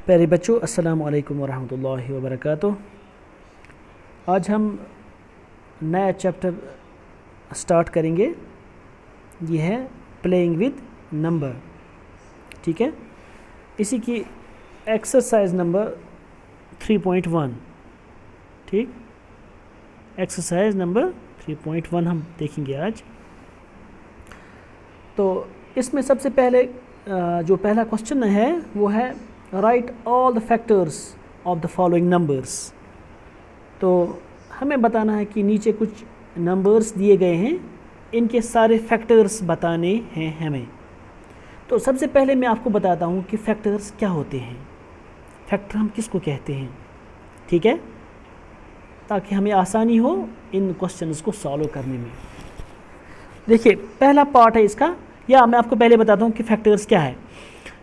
प्यारे बच्चों, अस्सलामु अलैकुम वरहमतुल्लाहि वबरकातुह। आज हम नया चैप्टर स्टार्ट करेंगे। ये है प्लेइंग विद नंबर। ठीक है, इसी की एक्सरसाइज नंबर 3.1। ठीक, एक्सरसाइज नंबर 3.1 हम देखेंगे आज। तो इसमें सबसे पहले जो पहला क्वेश्चन है वो है right all the factors of the following numbers. तो हमें बताना है कि नीचे कुछ नंबर्स दिए गए हैं, इनके सारे फैक्टर्स बताने हैं हमें। तो सबसे पहले मैं आपको बताता हूँ कि फैक्टर्स क्या होते हैं, फैक्टर हम किसको कहते हैं। ठीक है, ताकि हमें आसानी हो इन क्वेश्चंस को सॉल्व करने में। देखिए, पहला पार्ट है इसका, या मैं आपको पहले बताता हूँ कि फैक्टर्स क्या है।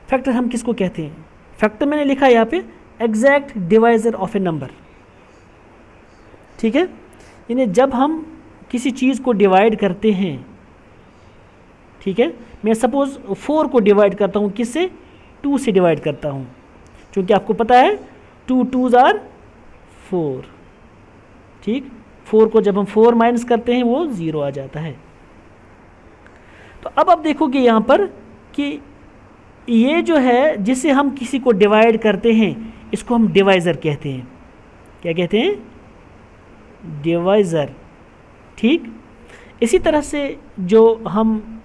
फैक्टर हम किसको कहते हैं? फैक्टर मैंने लिखा है यहाँ पे exact divisor of A number. ठीक है, यानी जब हम किसी चीज़ को डिवाइड करते हैं, ठीक है, मैं सपोज़ 4 को डिवाइड करता हूँ, किससे? 2 से डिवाइड करता हूँ, क्योंकि आपको पता है 2 2s are 4। ठीक, 4 को जब हम 4 माइनस करते हैं वो 0 आ जाता है। तो अब आप देखोगे यहाँ पर कि ये जो है जिसे हम किसी को डिवाइड करते हैं, इसको हम डिवाइज़र कहते हैं। क्या कहते हैं? डिवाइज़र। ठीक, इसी तरह से जो हम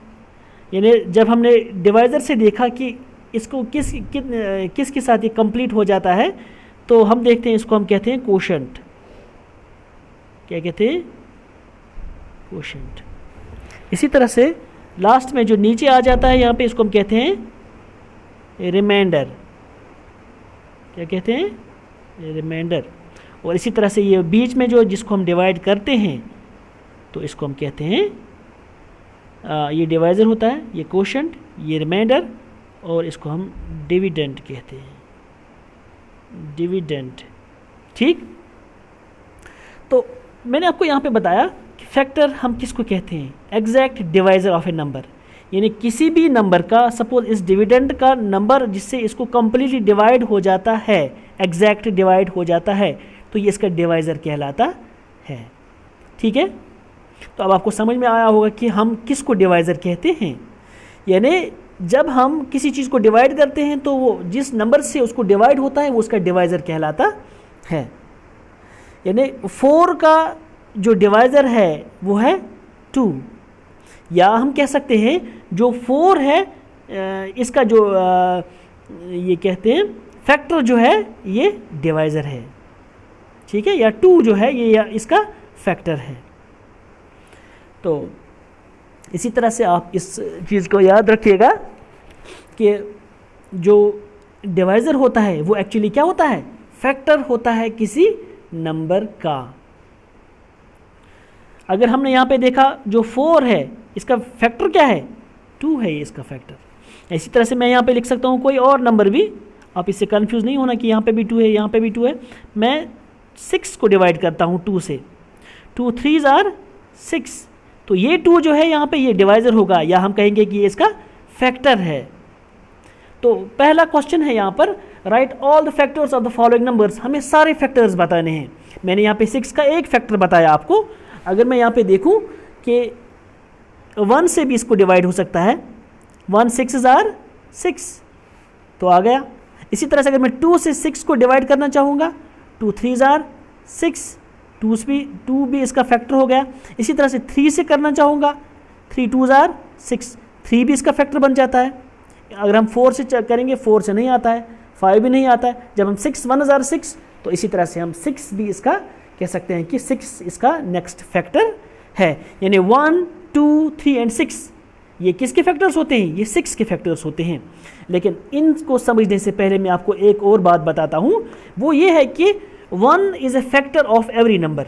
यानी जब हमने डिवाइज़र से देखा कि इसको किस के साथ ये कंप्लीट हो जाता है, तो हम देखते हैं इसको हम कहते हैं कोशेंट। क्या कहते हैं? कोशेंट। इसी तरह से लास्ट में जो नीचे आ जाता है यहाँ पे, इसको हम कहते हैं रिमाइंडर। क्या कहते हैं? रिमाइंडर। और इसी तरह से ये बीच में जो जिसको हम डिवाइड करते हैं, तो इसको हम कहते हैं ये डिवाइज़र होता है, ये कोशेंट, ये रिमाइंडर, और इसको हम डिविडेंड कहते हैं, डिविडेंड। ठीक, तो मैंने आपको यहाँ पे बताया कि फैक्टर हम किसको कहते हैं? Exact divisor of A number. यानी किसी भी नंबर का, सपोज इस डिविडेंड का नंबर जिससे इसको कम्प्लीटली डिवाइड हो जाता है, एग्जैक्ट डिवाइड हो जाता है, तो ये इसका डिवाइज़र कहलाता है। ठीक है, तो अब आपको समझ में आया होगा कि हम किसको डिवाइज़र कहते हैं। यानी जब हम किसी चीज़ को डिवाइड करते हैं, तो वो जिस नंबर से उसको डिवाइड होता है वो उसका डिवाइज़र कहलाता है। यानी 4 का जो डिवाइज़र है वो है 2, या हम कह सकते हैं जो 4 है इसका जो ये कहते हैं फैक्टर जो है ये डिवाइज़र है। ठीक है, या 2 जो है ये इसका फैक्टर है। तो इसी तरह से आप इस चीज़ को याद रखिएगा कि जो डिवाइज़र होता है वो एक्चुअली क्या होता है? फैक्टर होता है किसी नंबर का। अगर हमने यहाँ पे देखा जो 4 है, इसका फैक्टर क्या है? 2 है ये इसका फैक्टर। इसी तरह से मैं यहाँ पे लिख सकता हूँ कोई और नंबर भी, आप इससे कंफ्यूज नहीं होना कि यहाँ पे भी 2 है, यहाँ पे भी 2 है। मैं 6 को डिवाइड करता हूँ 2 से, 2 3s are 6, तो ये 2 जो है यहाँ पे ये डिवाइज़र होगा, या हम कहेंगे कि ये इसका फैक्टर है। तो पहला क्वेश्चन है यहाँ पर right all the factors of the following numbers. हमें सारे फैक्टर्स बताने हैं। मैंने यहाँ पे 6 का एक फैक्टर बताया आपको। अगर मैं यहाँ पे देखूँ कि 1 से भी इसको डिवाइड हो सकता है, 1 6s are 6, तो आ गया। इसी तरह से अगर मैं 2 से 6 को डिवाइड करना चाहूँगा, 2 3s are 6, 2 भी इसका फैक्टर हो गया। इसी तरह से 3 से करना चाहूँगा, 3 2s are 6, 3 भी इसका फैक्टर बन जाता है। अगर हम 4 से करेंगे, 4 से नहीं आता है, 5 भी नहीं आता है। जब हम 6 1s are 6, तो इसी तरह से हम 6 भी इसका कह सकते हैं कि 6 इसका नेक्स्ट फैक्टर है। यानी 1 2 3 एंड 6 ये किसके फैक्टर्स होते हैं? ये 6 के फैक्टर्स होते हैं। लेकिन इनको समझने से पहले मैं आपको एक और बात बताता हूँ, वो ये है कि 1 is a factor of every number.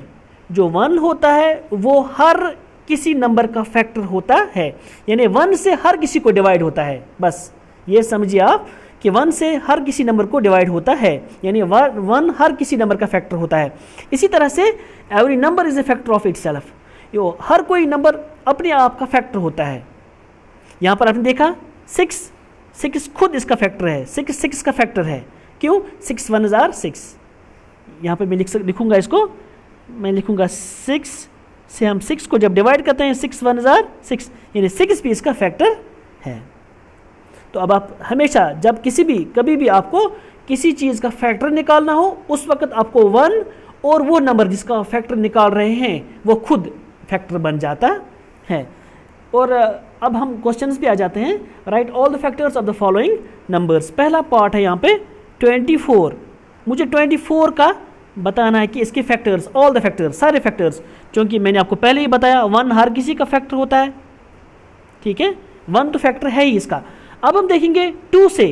जो 1 होता है वो हर किसी नंबर का फैक्टर होता है। यानी 1 से हर किसी को डिवाइड होता है। बस ये समझिए आप कि 1 से हर किसी नंबर को डिवाइड होता है, यानी 1 हर किसी नंबर का फैक्टर होता है। इसी तरह से every number is a factor of itself. यो हर कोई नंबर अपने आप का फैक्टर होता है। यहाँ पर आपने देखा 6 खुद इसका फैक्टर है, 6 का फैक्टर है, क्यों? 6 1 जार 6, यहाँ पे मैं लिखूंगा इसको, मैं लिखूंगा 6 से हम 6 को जब डिवाइड करते हैं 6 1 जार 6, यानी 6 भी इसका फैक्टर है। तो अब आप हमेशा जब कभी भी आपको किसी चीज़ का फैक्टर निकालना हो, उस वक्त आपको 1 और वो नंबर जिसका फैक्टर निकाल रहे हैं वो खुद फैक्टर बन जाता है। और अब हम क्वेश्चंस पे आ जाते हैं। Right all the factors of the following numbers. पहला पार्ट है यहाँ पे 24। मुझे 24 का बताना है कि इसके फैक्टर्स, ऑल द फैक्टर्स, सारे फैक्टर्स, क्योंकि मैंने आपको पहले ही बताया 1 हर किसी का फैक्टर होता है, ठीक है, 1 तो फैक्टर है ही इसका। अब हम देखेंगे 2 से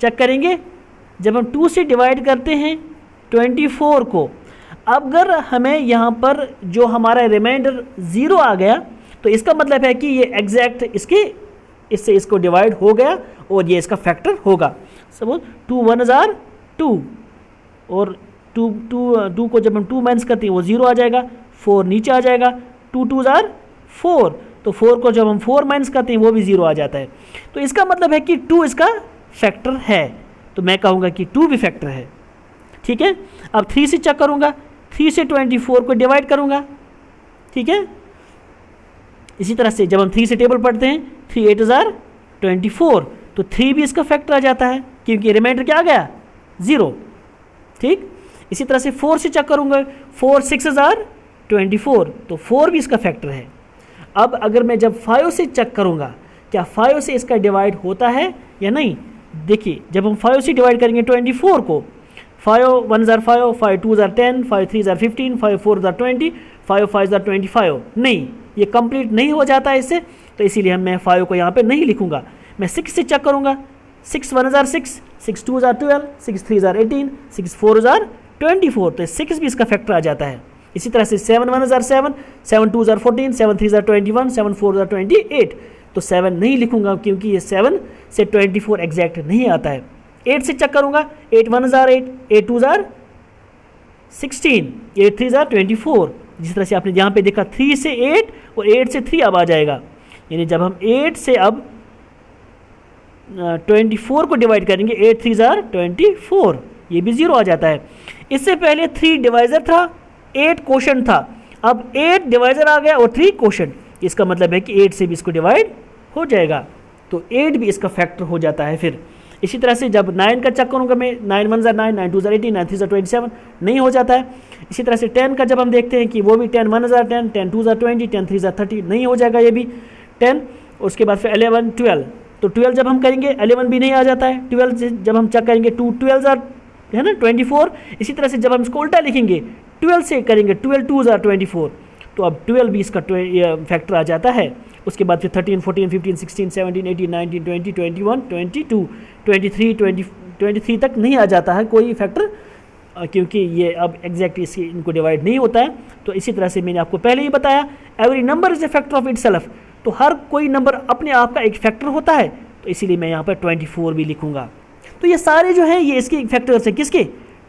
चेक करेंगे। जब हम 2 से डिवाइड करते हैं 24 को, अगर हमें यहाँ पर जो हमारा रिमाइंडर 0 आ गया तो इसका मतलब है कि ये एग्जैक्ट इससे इसको डिवाइड हो गया और ये इसका फैक्टर होगा। सपोज 2 1 जार 2, और 2 को जब हम 2 माइनस करते हैं वो 0 आ जाएगा, 4 नीचे आ जाएगा, 2 2 जार 4, तो 4 को जब हम 4 माइनस करते हैं वो भी 0 आ जाता है। तो इसका मतलब है कि 2 इसका फैक्टर है, तो मैं कहूँगा कि 2 भी फैक्टर है, ठीक है। अब 3 से चेक करूँगा, 3 से 24 को डिवाइड करूँगा, ठीक है। इसी तरह से जब हम 3 से टेबल पढ़ते हैं 3 8 जार 24, तो 3 भी इसका फैक्टर आ जाता है क्योंकि रिमाइंडर क्या आ गया 0, ठीक। इसी तरह से 4 से चेक करूँगा, 4 6 जार 24, तो 4 भी इसका फैक्टर है। अब अगर मैं जब 5 से चेक करूँगा, क्या 5 से इसका डिवाइड होता है या नहीं। देखिए जब हम 5 से डिवाइड करेंगे 24 को, 5 1 jar 5, 5 2 jar 10, 5 3 jar 15, 5 4 jar 20, 5 5 jar 25, नहीं, ये कंप्लीट नहीं हो जाता है इससे, तो इसीलिए मैं 5 को यहाँ पे नहीं लिखूंगा। मैं 6 से चेक करूँगा, 6 1 जार 6, 6 2 जार 12, 6 3 जार 18, 6 4 जार 24, तो 6 भी इसका फैक्टर आ जाता है। इसी तरह से 7 1 जार 7, 7 2 जार 14, 7 3 जार 21, 7 4 जार 28, तो 7 नहीं लिखूंगा क्योंकि ये 7 से 24 एग्जैक्ट नहीं आता है। 8 से चेक करूँगा, 8 1 जार 8, 8 2 जार 16, 8 3 जार 24। जिस तरह से आपने यहाँ पे देखा 3 से 8 और 8 से 3 अब आ जाएगा, यानी जब हम 8 से अब 24 को डिवाइड करेंगे, 8 3 जार 24, ये भी 0 आ जाता है। इससे पहले 3 डिवाइजर था, 8 क्वोशंट था, अब 8 डिवाइजर आ गया और 3 क्वोशंट, इसका मतलब है कि 8 से भी इसको डिवाइड हो जाएगा, तो 8 भी इसका फैक्टर हो जाता है। फिर इसी तरह से जब 9 का चेक करूँगा मैं, 9 1 जार 9, 9 2 जार 18, 9 3 जार 27, नहीं हो जाता है। इसी तरह से 10 का जब हम देखते हैं कि वो भी 10 1 जार 10, 10 2 जार 20, 10 3 जार 30, नहीं हो जाएगा ये भी 10। उसके बाद फिर 11 12, तो 12 जब हम करेंगे 11 भी नहीं आ जाता है। 12 से जब हम चेक करेंगे 2 12 जार है ना 24। इसी तरह से जब हम इसको उल्टा लिखेंगे 12 से करेंगे 12 2 जार 24, तो अब 12 भी इसका फैक्टर आ जाता है। उसके बाद फिर 13 14 15 16 17 18 19 20 21 22 23 23 तक नहीं आ जाता है कोई फैक्टर, क्योंकि ये अब एग्जैक्टली इसकी इनको डिवाइड नहीं होता है। तो इसी तरह से मैंने आपको पहले ही बताया, every number is a factor of itself, तो हर कोई नंबर अपने आप का एक फैक्टर होता है, तो इसीलिए मैं यहाँ पर 24 भी लिखूँगा। तो ये सारे जो हैं ये इसके फैक्टर्स हैं, किसके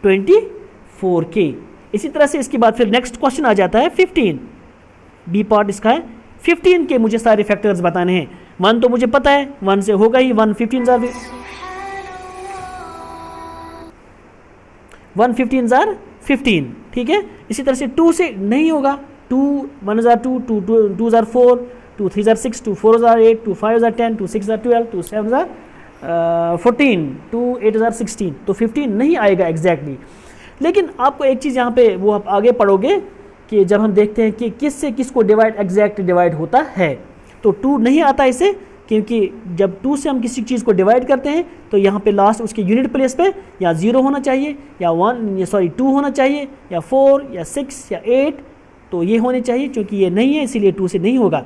24 के। इसी तरह से इसके बाद फिर नेक्स्ट क्वेश्चन आ जाता है 15, बी पार्ट इसका है। 15 के मुझे सारे फैक्टर्स बताने हैं। 1 तो मुझे पता है, 1 से होगा ही, 1 15 जार 1 15 जार 15, ठीक है। इसी तरह से 2 से नहीं होगा, 2 1 jar 2, 2 jar 4, 2 3 jar 6, 2 4 jar 8, 2 5 jar 10, 2 6 jar 12, 2 7 jar 14, 2 8 jar 16, तो 15 नहीं आएगा एग्जैक्टली। लेकिन आपको एक चीज़ यहाँ पे वो आप आगे पढ़ोगे कि जब हम देखते हैं कि किस से किसको डिवाइड एग्जैक्ट डिवाइड होता है, तो 2 नहीं आता इसे, क्योंकि जब 2 से हम किसी चीज़ को डिवाइड करते हैं तो यहाँ पे लास्ट उसके यूनिट प्लेस पे या 0 होना चाहिए, या 2 होना चाहिए, या 4 या 6 या 8, तो ये होने चाहिए, क्योंकि ये नहीं है इसीलिए 2 से नहीं होगा।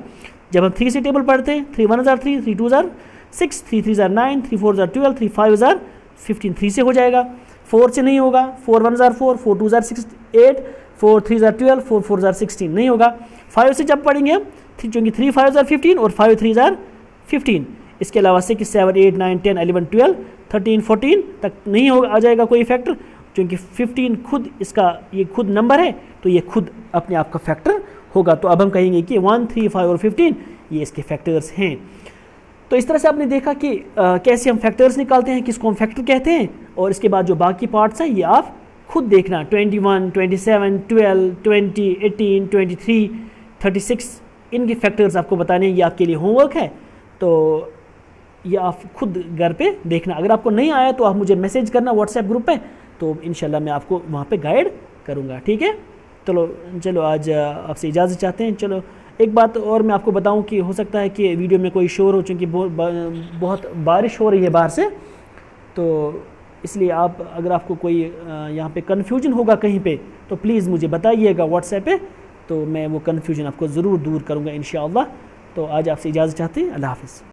जब हम 3 से टेबल पढ़ते हैं, 3 1 jar 3, 3 2 jar 6, 3 3 jar 9, 3 4 jar 12, 3 5 jar 15, 3 से हो जाएगा। 4 से नहीं होगा, 4 1 जार 4, 4 2 जार 6 8, 4 3 जार 12, 4 4 जार 16, नहीं होगा। 5 से जब पढ़ेंगे हम, क्योंकि 3 5 जार 15 और 5 3 जार 15, इसके अलावा 6 7 8 9 10 11 12 13 14 तक नहीं होगा, आ जाएगा कोई फैक्टर, क्योंकि 15 खुद इसका ये खुद नंबर है, तो ये खुद अपने आप का फैक्टर होगा। तो अब हम कहेंगे कि 1 3 5 और 15 ये इसके फैक्टर्स हैं। तो इस तरह से आपने देखा कि कैसे हम फैक्टर्स निकालते हैं, किसको हम फैक्टर कहते हैं, और इसके बाद जो बाकी पार्ट्स हैं ये आप खुद देखना, 21, 27, 12, 20, 18, 23, 36 इनके फैक्टर्स आपको बताने हैं। ये आपके लिए होमवर्क है, तो ये आप खुद घर पे देखना। अगर आपको नहीं आया तो आप मुझे मैसेज करना व्हाट्सएप ग्रुप पे, तो इंशाल्लाह मैं आपको वहाँ पे गाइड करूँगा, ठीक है। चलो आज आपसे इजाज़त चाहते हैं। चलो एक बात और मैं आपको बताऊं कि हो सकता है कि वीडियो में कोई शोर हो, चूँकि बहुत बारिश हो रही है बाहर से, तो इसलिए अगर आपको कोई यहाँ पे कन्फ्यूजन होगा कहीं पे, तो प्लीज़ मुझे बताइएगा व्हाट्सएप पे, तो मैं वो कन्फ्यूजन आपको ज़रूर दूर करूँगा इंशाअल्लाह। तो आज आपसे इजाज़त चाहते हैं, अल्लाह हाफ़िज़।